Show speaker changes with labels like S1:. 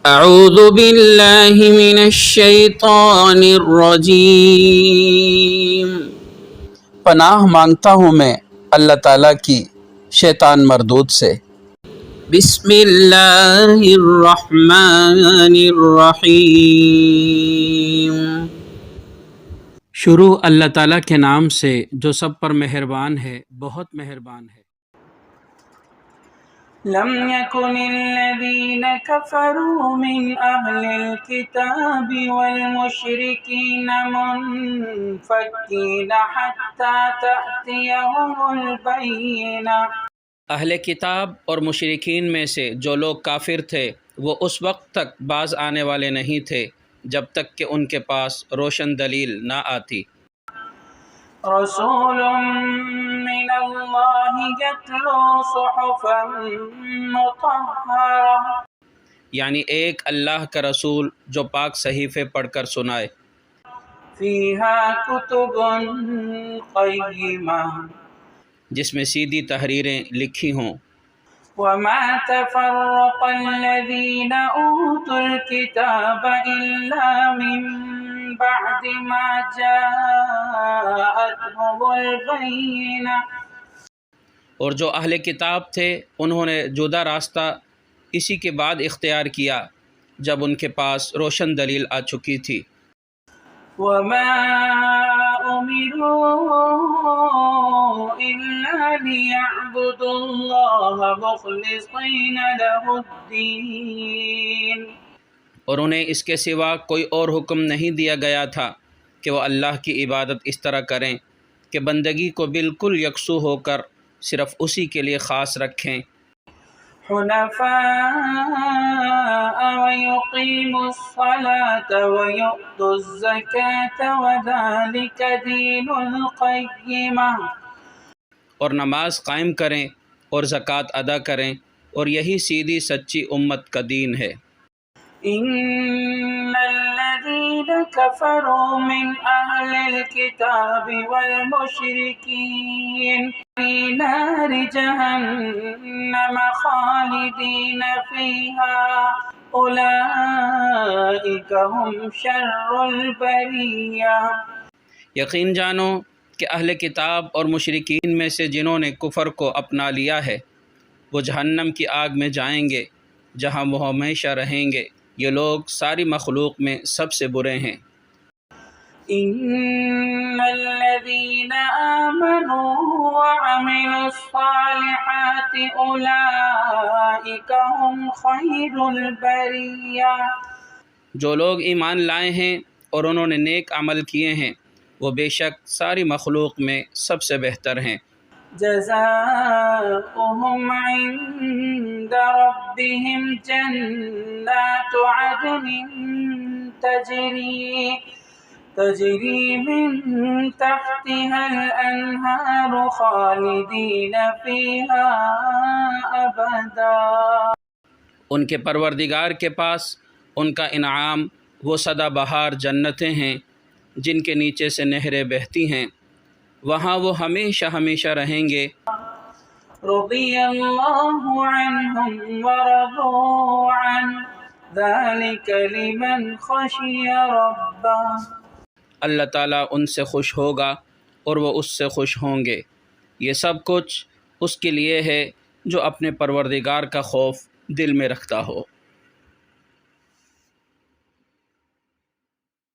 S1: اعوذ باللہ من الشیطان الرجیم،
S2: پناہ مانگتا ہوں میں اللہ تعالیٰ کی شیطان مردود سے۔
S1: بسم اللہ الرحمن الرحیم۔ شروع اللہ تعالیٰ کے نام سے جو سب پر مہربان ہے، بہت مہربان ہے۔
S3: لم يكن الذين كفروا من أهل الكتاب والمشركين منفكين حتى تأتيهم البينة۔
S1: اہل کتاب اور مشرکین میں سے جو لوگ کافر تھے وہ اس وقت تک باز آنے والے نہیں تھے جب تک کہ ان کے پاس روشن دلیل نہ آتی۔
S3: رسول من اللہ یتلو صحفا مطہرہ،
S1: یعنی ایک اللہ کا رسول جو پاک صحیفے پڑھ کر سنائے،
S3: فیہا کتب قیمہ،
S1: جس میں سیدھی تحریریں لکھی ہوں۔
S3: وما تفرق الذین اوتوا الکتاب الا من بعد ما جاءتهم البینہ،
S1: اور جو اہل کتاب تھے انہوں نے جدا راستہ اسی کے بعد اختیار کیا جب ان کے پاس روشن دلیل آ چکی تھی۔
S3: وما امروا الا ليعبدوا الله مخلصين له الدين،
S1: اور انہیں اس کے سوا کوئی اور حکم نہیں دیا گیا تھا کہ وہ اللہ کی عبادت اس طرح کریں کہ بندگی کو بالکل یکسو ہو کر صرف اسی کے لیے خاص رکھیں،
S3: حنفاء ويقيموا الصلاة ويؤتوا الزكاة وذلك دين القيمة،
S1: اور نماز قائم کریں اور زکوٰۃ ادا کریں، اور یہی سیدھی سچی امت کا دین ہے۔
S3: ان الذين كفروا من اهل الكتاب والمشركين في نار جهنم خالدين فيها اولئك هم شر البرية۔
S1: یقین جانو کہ اہل کتاب اور مشرکین میں سے جنہوں نے کفر کو اپنا لیا ہے وہ جہنم کی آگ میں جائیں گے جہاں وہ ہمیشہ رہیں گے، یہ لوگ ساری مخلوق میں سب سے برے ہیں۔
S3: ان الذين آمنوا وعملوا الصالحات اولئك هم خير البرية،
S1: جو لوگ ایمان لائے ہیں اور انہوں نے نیک عمل کیے ہیں وہ بے شک ساری مخلوق میں سب سے بہتر ہیں۔
S3: جزاؤهم عند ربهم جنات عدن تجري من تحتها الأنهار خالدين فيها أبدا،
S1: ان کے پروردگار کے پاس ان کا انعام وہ سدا بہار جنتیں ہیں جن کے نیچے سے نہریں بہتی ہیں، وہاں وہ ہمیشہ ہمیشہ رہیں گے۔
S3: رضی اللہ عنہم ورضوا عنہ ذلك لمن خشی ربہ،
S1: اللہ تعالیٰ ان سے خوش ہوگا اور وہ اس سے خوش ہوں گے، یہ سب کچھ اس کے لیے ہے جو اپنے پروردگار کا خوف دل میں رکھتا ہو۔